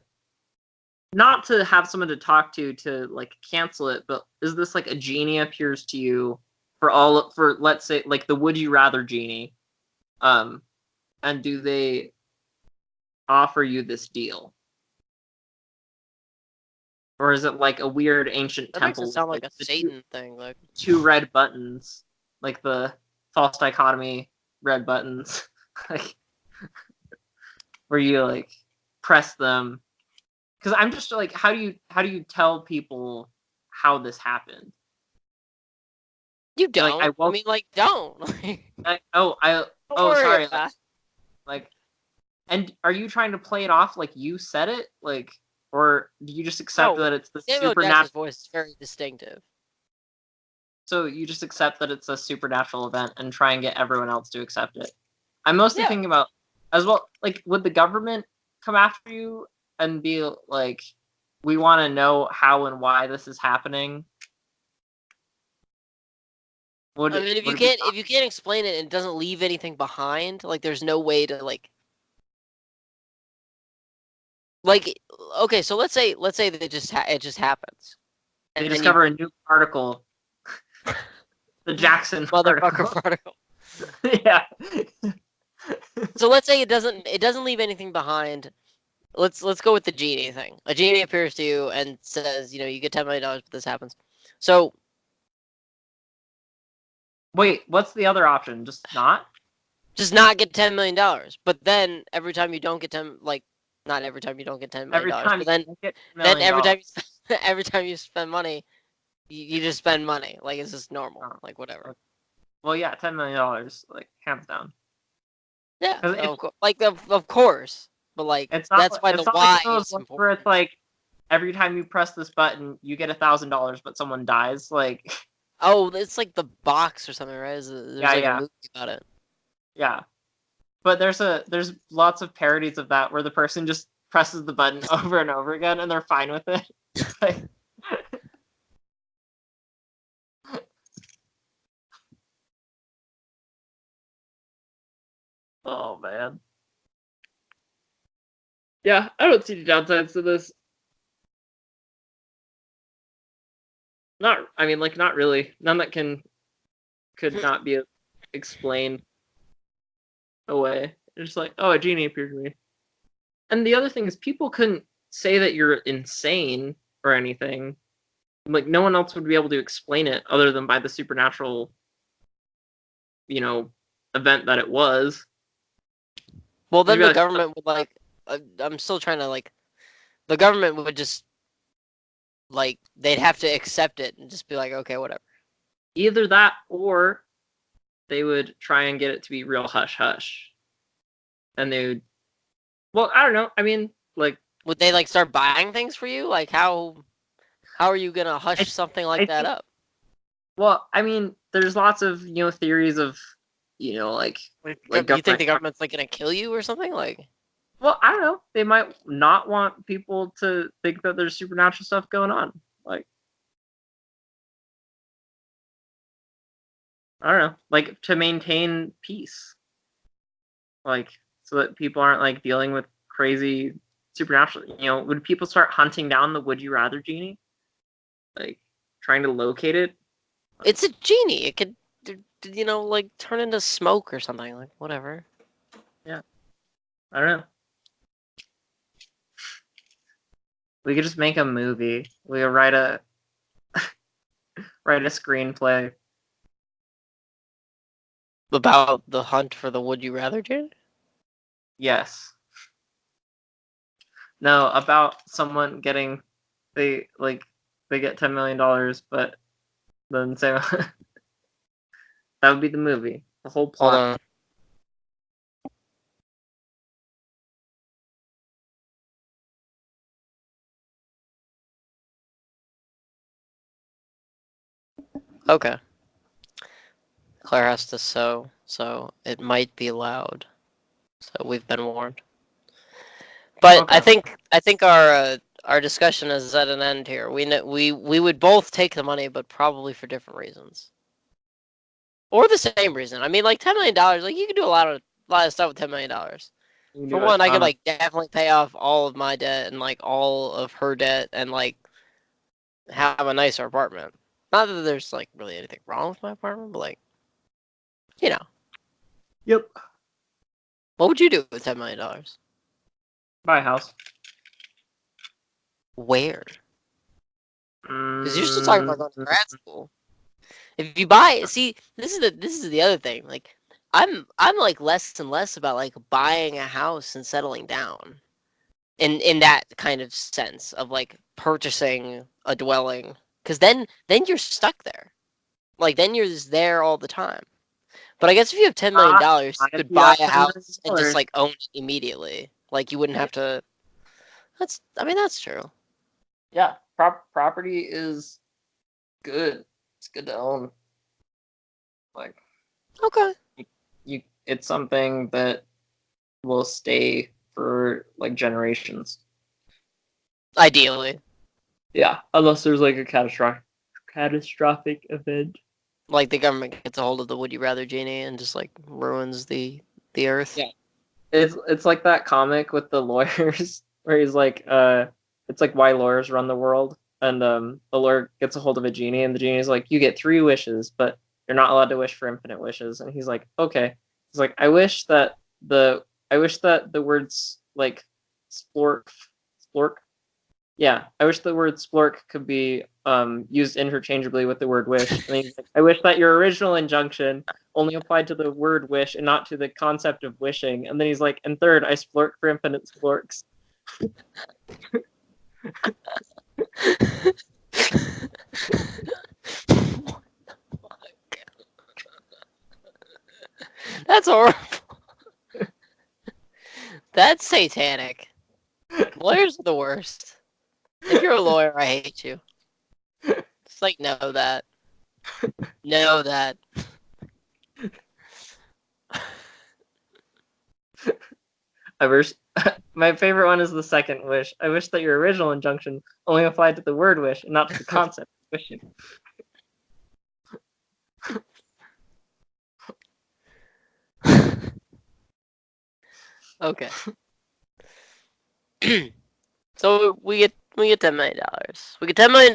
not to have someone to talk to like cancel it, but is this like a genie appears to you for let's say like the would you rather genie, and do they offer you this deal, or is it like a weird ancient temple? That makes it sound like a Satan thing, like 2 red buttons, like the false dichotomy red buttons, like. Where you like press them, because I'm just like, how do you tell people how this happened? You don't. Like, I mean, like, don't. Sorry. Like, and are you trying to play it off like you said it, like, or do you just accept that it's the supernatural voice is very distinctive? So you just accept that it's a supernatural event and try and get everyone else to accept it. I'm mostly thinking about. As well, like, would the government come after you and be like, we want to know how and why this is happening? If you can't explain it and it doesn't leave anything behind, like, there's no way to, like, okay, so let's say that it just happens. And they discover a new particle. The Jackson particle. Yeah. So let's say it doesn't leave anything behind. Let's go with the genie thing. A genie appears to you and says, you get $10 million, but this happens. So wait, what's the other option? Just not get $10 million. But then every time you don't get not every time you don't get $10 million, but then every time you spend money, you just spend money. Like, it's just normal. Like, whatever. Well, yeah, $10 million, like, hands down. Yeah, of course, but like that's why the why is important. Where it's like every time you press this button, you get $1,000, but someone dies. Like, oh, it's like The Box or something, right? There's a movie about it. Yeah, but there's lots of parodies of that where the person just presses the button over and over again and they're fine with it. Like, oh man. Yeah, I don't see the downsides to this. Not really. None that could not be explained away. It's just like, oh, a genie appeared to me. And the other thing is, people couldn't say that you're insane or anything. Like, no one else would be able to explain it other than by the supernatural, event that it was. Well, then the government would I'm still trying to like. The government would just like they'd have to accept it and just be like, okay, whatever. Either that, or they would try and get it to be real hush hush, and they would. Well, I don't know. I mean, like, Would they like start buying things for you? Like how are you gonna hush something like I that think, up? well, I mean, there's lots of theories of like You think government. the government's like gonna kill you or something? Like Well, I don't know. They might not want people to think that there's supernatural stuff going on. Like, I don't know, like to maintain peace, like so that people aren't like dealing with crazy supernatural. Would people start hunting down the would you rather genie, like trying to locate it? it's a genie. It could like turn into smoke or something. Like whatever. Yeah, I don't know. We could just make a movie. We could write a write a screenplay. About the hunt for the would you rather genie? Yes. No, about someone getting they get $10 million, but then say that would be the movie. The whole Hold plot. on. Okay. Claire has to sew, so it might be loud. So we've been warned. But Okay. I think our discussion is at an end here. We would both take the money, but probably for different reasons, or the same reason. I mean, like $10 million, like you can do a lot of stuff with $10 million. For one, I could like definitely pay off all of my debt and like all of her debt and like have a nicer apartment. Not that there's like really anything wrong with my apartment, but like, you know, Yep. what would you do with $10 million? Buy a house. Where? Because you're still talking about going to Mm, grad school. If you buy, see, this is the other thing. Like, I'm like less and less about like buying a house and settling down. In that kind of sense of like purchasing a dwelling, because then you're stuck there. Like then you're just there all the time. But I guess if you have $10 million, you if could you buy have a $10 million. house and just like own it immediately. Like you wouldn't have to. I mean, that's true. Yeah, property is good. It's good to own. Like Okay. it's something that will stay for like generations. Ideally, Yeah, unless there's like a catastrophic event. like the government gets a hold of the would you rather genie and just like ruins the earth. Yeah. It's like that comic with the lawyers where he's like, it's like why lawyers run the world, and the lawyer gets a hold of a genie, and the genie's like, you get 3 wishes, but you're not allowed to wish for infinite wishes, and he's like, okay. He's like, I wish that the words like splork. Yeah, I wish the word splork could be used interchangeably with the word wish. And he's like, I wish that your original injunction only applied to the word wish and not to the concept of wishing. And then he's like, and third, I splork for infinite splorks. That's horrible. That's satanic. Lawyers are the worst. If you're a lawyer, I hate you. Just like know that. Know that. I wish my favorite one is the second wish. I wish that your original injunction only applied to the word wish and not to the concept of wishing. Okay. So we get $10 million. We get $10 million.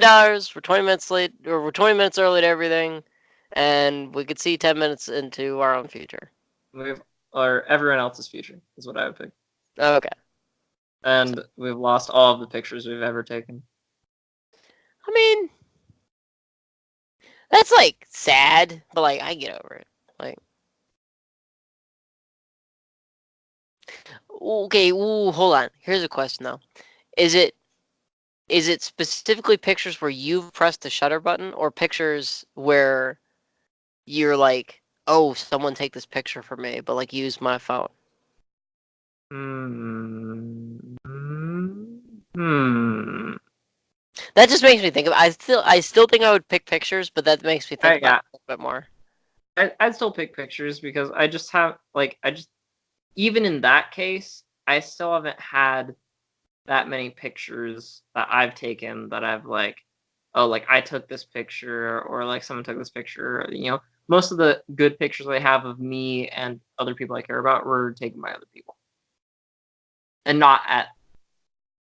We're 20 minutes late, or we're 20 minutes early to everything, and we could see 10 minutes into our own future. Or everyone else's future is what I would pick. Okay. And we've lost all of the pictures we've ever taken. I mean, that's like sad, but like I get over it. Like, Okay, ooh, hold on. Here's a question though. Is it specifically pictures where you've pressed the shutter button, or pictures where you're like, oh, someone take this picture for me, but like use my phone? Hmm. That just makes me think of. I still think I would pick pictures, but that makes me think about Yeah, it a little bit more. I'd still pick pictures because I just have even in that case, I still haven't had that many pictures that I've taken that I've like, oh, like I took this picture or like someone took this picture. Most of the good pictures I have of me and other people I care about were taken by other people, and not at.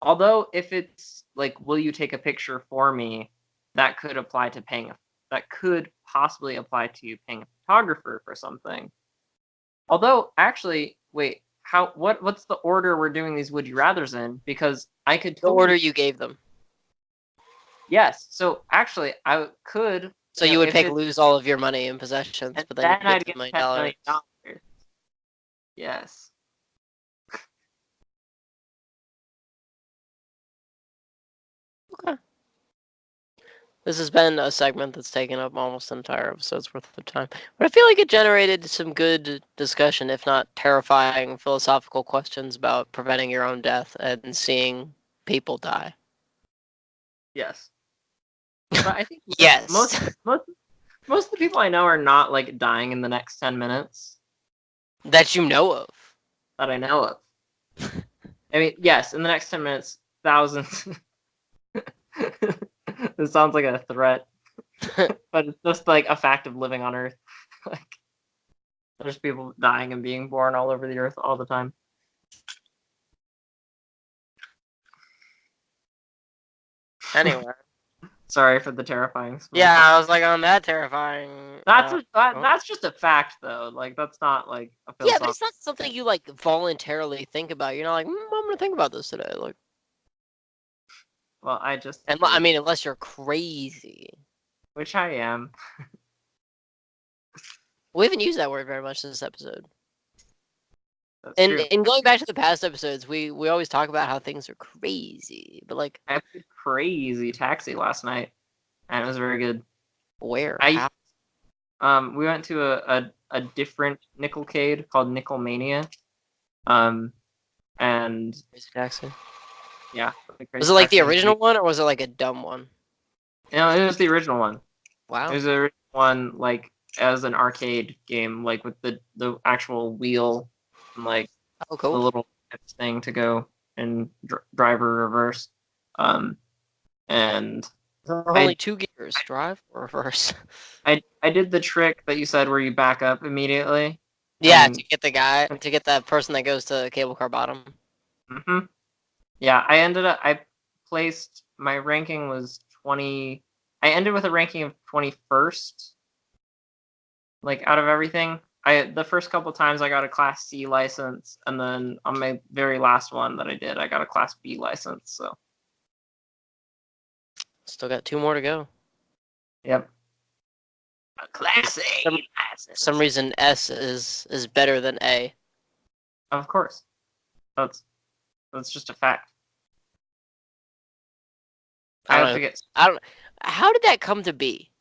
Although if it's like, will you take a picture for me? That could apply to paying. That could possibly apply to paying a photographer for something. Although, actually, wait, what's the order we're doing these would you rather's in? Because I could The order totally. you gave them. Yes. So actually, I could, So you would if pick it, lose all of your money and possessions, and but then you then get I'd $10 get million. $10 million. Yes. Okay. This has been a segment that's taken up almost an entire episode's worth of time. But I feel like it generated some good discussion, if not terrifying philosophical questions about preventing your own death and seeing people die. Yes. But I think Yes. most of the people I know are not like dying in the next 10 minutes That you know of. that I know of. I mean, yes, in the next 10 minutes, thousands. This sounds like a threat, but it's just like a fact of living on Earth. Like, there's people dying and being born all over the Earth all the time. Anyway. Sorry for the terrifying. Yeah, I was like, on that terrifying. That's just a fact, though. Like, that's not like a Yeah, but philosophical. it's not something you like voluntarily think about. You're not like, I'm gonna think about this today. Like, Well, I just and I did, mean, unless you're crazy. which I am. We haven't used that word very much this episode. That's And true. going back to the past episodes, we always talk about how things are crazy, but like, I played Crazy Taxi last night, and it was very good. where, I how? We went to a different Nickelcade called Nickelmania. And Crazy Taxi. yeah, Was it like the original one, or was it like a dumb one? It was the original one. It Wow. was the original one, like as an arcade game, like with the actual wheel and like Oh, the cool. little thing to go and drive or reverse. And There are only two gears: drive or reverse. I did the trick that you said where you back up immediately. Yeah, And to get that person that goes to cable car bottom. hmm yeah, I placed, my ranking was 20. I ended with a ranking of 21st, like out of everything. The first couple times I got a Class C license, and then on my very last one that I did, I got a Class B license. So Still got two more to go. yep, a Class A For license. some reason, S is better than A. Of course, that's just a fact. I have to get. I don't. How did that come to be?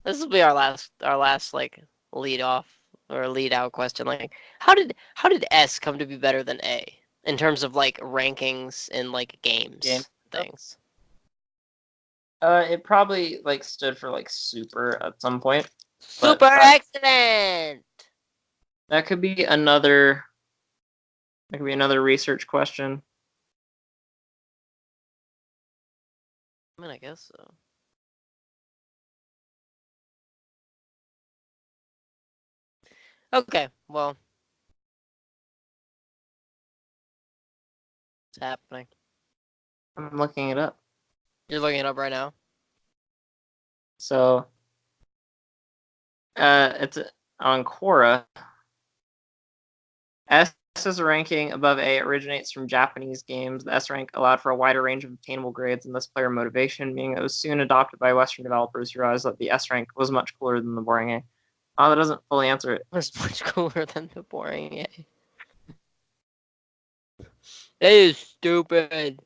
This will be our last like lead off or lead out question. Like, how did S come to be better than A in terms of like rankings in like Game. games things? It probably like stood for like super at some point. Super excellent. That could be another. That could be another research question. I mean, I guess so. Okay, well, it's happening. I'm looking it up. You're looking it up right now. So, it's on Quora. S's ranking above A originates from Japanese games. The S rank allowed for a wider range of obtainable grades and thus player motivation, meaning it was soon adopted by Western developers who realized that the S rank was much cooler than the boring A. Oh, that doesn't fully answer it. It's much cooler than the boring A. That is stupid.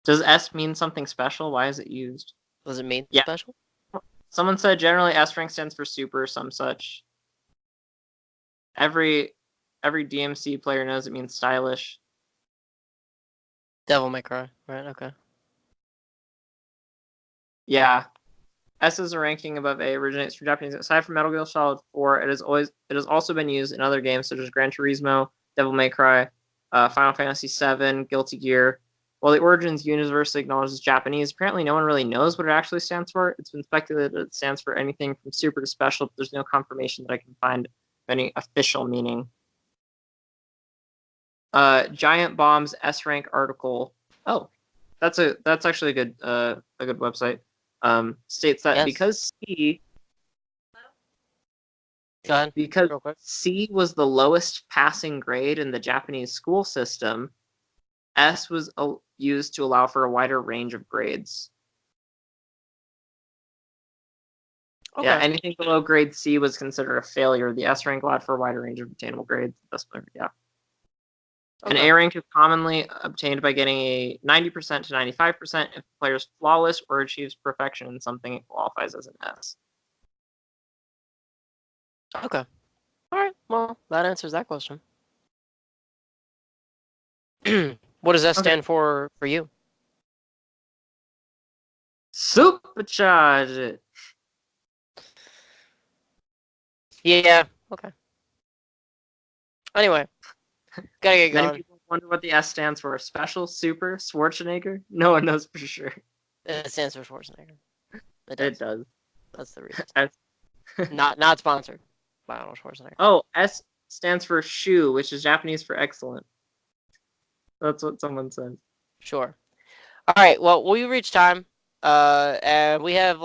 Does S mean something special? Why is it used? Does it mean Yeah. special? Someone said generally S rank stands for super, some such. Every DMC player knows it means stylish. Devil May Cry, right? Okay. Yeah. S is a ranking above A, originates from Japanese. Aside from Metal Gear Solid 4, it has also been used in other games such as Gran Turismo, Devil May Cry, Final Fantasy VII, Guilty Gear. While the Origins universally acknowledges Japanese, apparently no one really knows what it actually stands for. It's been speculated that it stands for anything from super to special, but there's no confirmation that I can find of any official meaning. Giant Bomb's S rank article. Oh, that's actually a good website. States that Yes. because Go ahead. because Real quick. C was the lowest passing grade in the Japanese school system, S was used to allow for a wider range of grades. Okay. Yeah, anything below grade C was considered a failure. The S rank allowed for a wider range of obtainable grades. Yeah. An Okay. A rank is commonly obtained by getting a 90% to 95%. If the player is flawless or achieves perfection in something, it qualifies as an S. Okay. All right. Well, that answers that question. What does that stand for you? Supercharge it. Yeah. Okay. Anyway, gotta get Many going. people wonder what the S stands for. Special, super, Schwarzenegger? No one knows for sure. It stands for Schwarzenegger. It does. That's the reason. S. Not sponsored by Arnold Schwarzenegger. Oh, S stands for shu, which is Japanese for excellent. That's what someone said. Sure. All right. Well, we reached time, and we have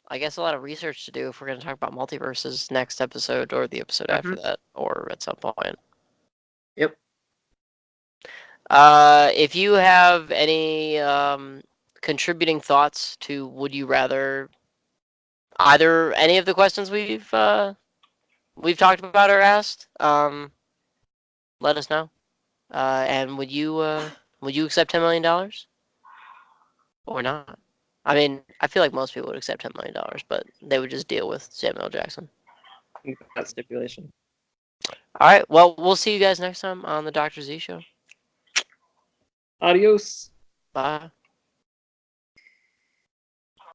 I guess a lot of research to do if we're going to talk about multiverses next episode or the episode after that, or at some point. Yep. If you have any contributing thoughts to would you rather either any of the questions we've talked about or asked, let us know. And would you accept $10 million or not? I mean, I feel like most people would accept $10 million, but they would just deal with Samuel L. Jackson. That stipulation. All right. Well, we'll see you guys next time on the Dr. Z Show. Adios. Bye.